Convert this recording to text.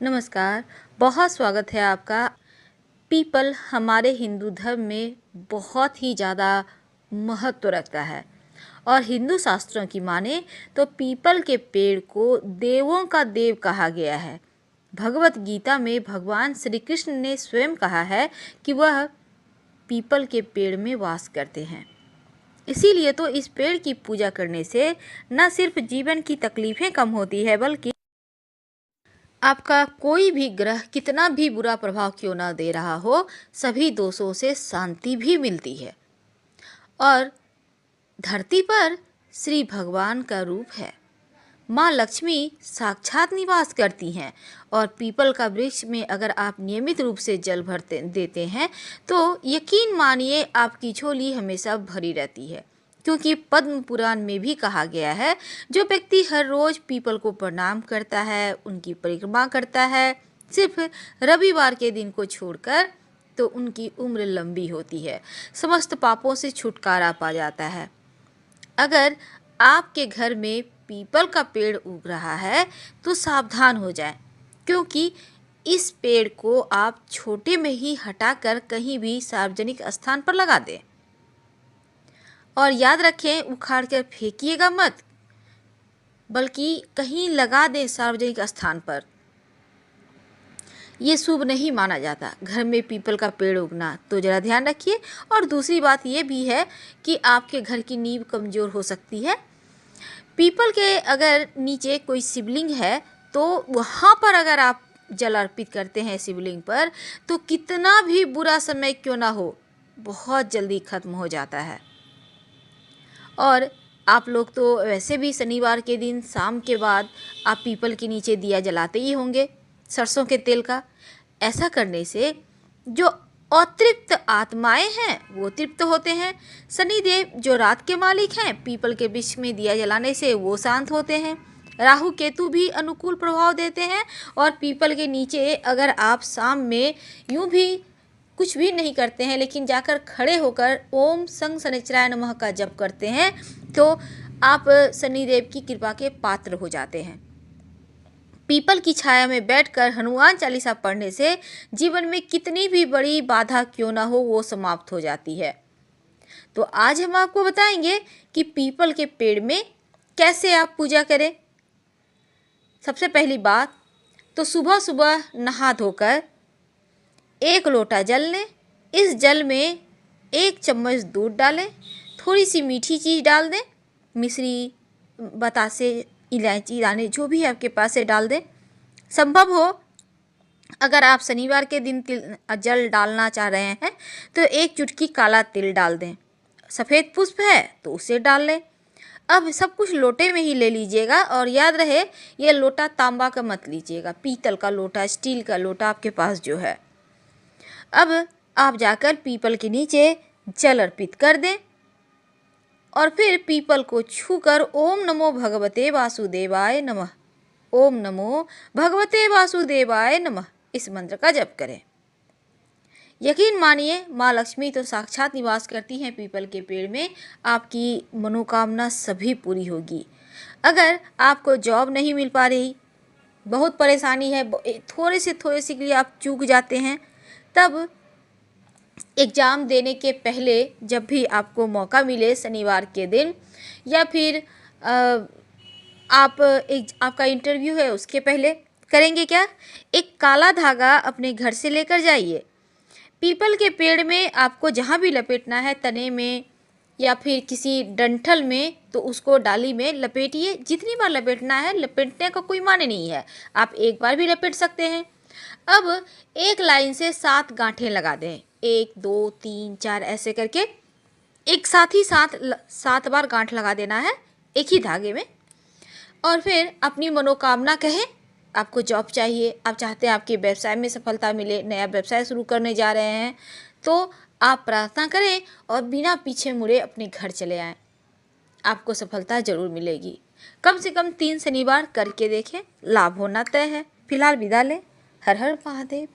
नमस्कार। बहुत स्वागत है आपका। पीपल हमारे हिंदू धर्म में बहुत ही ज़्यादा महत्व रखता है और हिंदू शास्त्रों की माने तो पीपल के पेड़ को देवों का देव कहा गया है। भगवत गीता में भगवान श्री कृष्ण ने स्वयं कहा है कि वह पीपल के पेड़ में वास करते हैं। इसीलिए तो इस पेड़ की पूजा करने से न सिर्फ जीवन की तकलीफ़ें कम होती है बल्कि आपका कोई भी ग्रह कितना भी बुरा प्रभाव क्यों ना दे रहा हो, सभी दोषों से शांति भी मिलती है। और धरती पर श्री भगवान का रूप है। माँ लक्ष्मी साक्षात निवास करती हैं और पीपल का वृक्ष में अगर आप नियमित रूप से जल भरते देते हैं तो यकीन मानिए आपकी झोली हमेशा भरी रहती है। क्योंकि पद्म पुराण में भी कहा गया है, जो व्यक्ति हर रोज पीपल को प्रणाम करता है, उनकी परिक्रमा करता है, सिर्फ रविवार के दिन को छोड़कर, तो उनकी उम्र लंबी होती है, समस्त पापों से छुटकारा पा जाता है। अगर आपके घर में पीपल का पेड़ उग रहा है तो सावधान हो जाएं, क्योंकि इस पेड़ को आप छोटे में ही हटाकर कहीं भी सार्वजनिक स्थान पर लगा दें। और याद रखें, उखाड़ कर फेंकिएगा मत, बल्कि कहीं लगा दें सार्वजनिक स्थान पर। ये शुभ नहीं माना जाता घर में पीपल का पेड़ उगना, तो ज़रा ध्यान रखिए। और दूसरी बात ये भी है कि आपके घर की नींव कमज़ोर हो सकती है। पीपल के अगर नीचे कोई शिवलिंग है तो वहाँ पर अगर आप जल अर्पित करते हैं शिवलिंग पर, तो कितना भी बुरा समय क्यों ना हो, बहुत जल्दी ख़त्म हो जाता है। और आप लोग तो वैसे भी शनिवार के दिन शाम के बाद आप पीपल के नीचे दिया जलाते ही होंगे सरसों के तेल का। ऐसा करने से जो अतृप्त आत्माएं हैं वो तृप्त होते हैं। शनिदेव जो रात के मालिक हैं, पीपल के वृक्ष में दिया जलाने से वो शांत होते हैं। राहु केतु भी अनुकूल प्रभाव देते हैं। और पीपल के नीचे अगर आप शाम में यूं भी कुछ भी नहीं करते हैं, लेकिन जाकर खड़े होकर ओम संग शनिचराय नमः का जप करते हैं, तो आप शनिदेव की कृपा के पात्र हो जाते हैं। पीपल की छाया में बैठकर हनुमान चालीसा पढ़ने से जीवन में कितनी भी बड़ी बाधा क्यों ना हो, वो समाप्त हो जाती है। तो आज हम आपको बताएंगे कि पीपल के पेड़ में कैसे आप पूजा करें। सबसे पहली बात तो सुबह सुबह नहा धोकर 1 लोटा जल लें। इस जल में 1 चम्मच दूध डालें, थोड़ी सी मीठी चीज़ डाल दें, मिश्री, बतासे, इलायची दाने जो भी आपके पास है डाल दें। संभव हो अगर आप शनिवार के दिन जल डालना चाह रहे हैं तो 1 चुटकी काला तिल डाल दें। सफ़ेद पुष्प है तो उसे डाल लें। अब सब कुछ लोटे में ही ले लीजिएगा और याद रहे ये लोटा तांबा का मत लीजिएगा, पीतल का लोटा, स्टील का लोटा आपके पास जो है। अब आप जाकर पीपल के नीचे जल अर्पित कर दें और फिर पीपल को छूकर ओम नमो भगवते वासुदेवाय नमः, ओम नमो भगवते वासुदेवाय नमः इस मंत्र का जप करें। यकीन मानिए माँ लक्ष्मी तो साक्षात निवास करती हैं पीपल के पेड़ में। आपकी मनोकामना सभी पूरी होगी। अगर आपको जॉब नहीं मिल पा रही, बहुत परेशानी है, थोड़े से के लिए आप चूक जाते हैं, तब एग्ज़ाम देने के पहले जब भी आपको मौका मिले शनिवार के दिन, या फिर आपका इंटरव्यू है उसके पहले करेंगे क्या, एक काला धागा अपने घर से लेकर जाइए। पीपल के पेड़ में आपको जहाँ भी लपेटना है, तने में या फिर किसी डंठल में, तो उसको डाली में लपेटिए। जितनी बार लपेटना है, लपेटने का कोई माने नहीं है, आप एक बार भी लपेट सकते हैं। अब एक लाइन से 7 गांठें लगा दें, 1 2 3 4 ऐसे करके एक साथ ही 7 बार गांठ लगा देना है एक ही धागे में। और फिर अपनी मनोकामना कहें। आपको जॉब चाहिए, आप चाहते हैं आपके व्यवसाय में सफलता मिले, नया व्यवसाय शुरू करने जा रहे हैं, तो आप प्रार्थना करें और बिना पीछे मुड़े अपने घर चले आएं। आपको सफलता जरूर मिलेगी। कम से कम 3 शनिवार करके देखें, लाभ होना तय है। फिलहाल विदा लें। हर हर महादेव।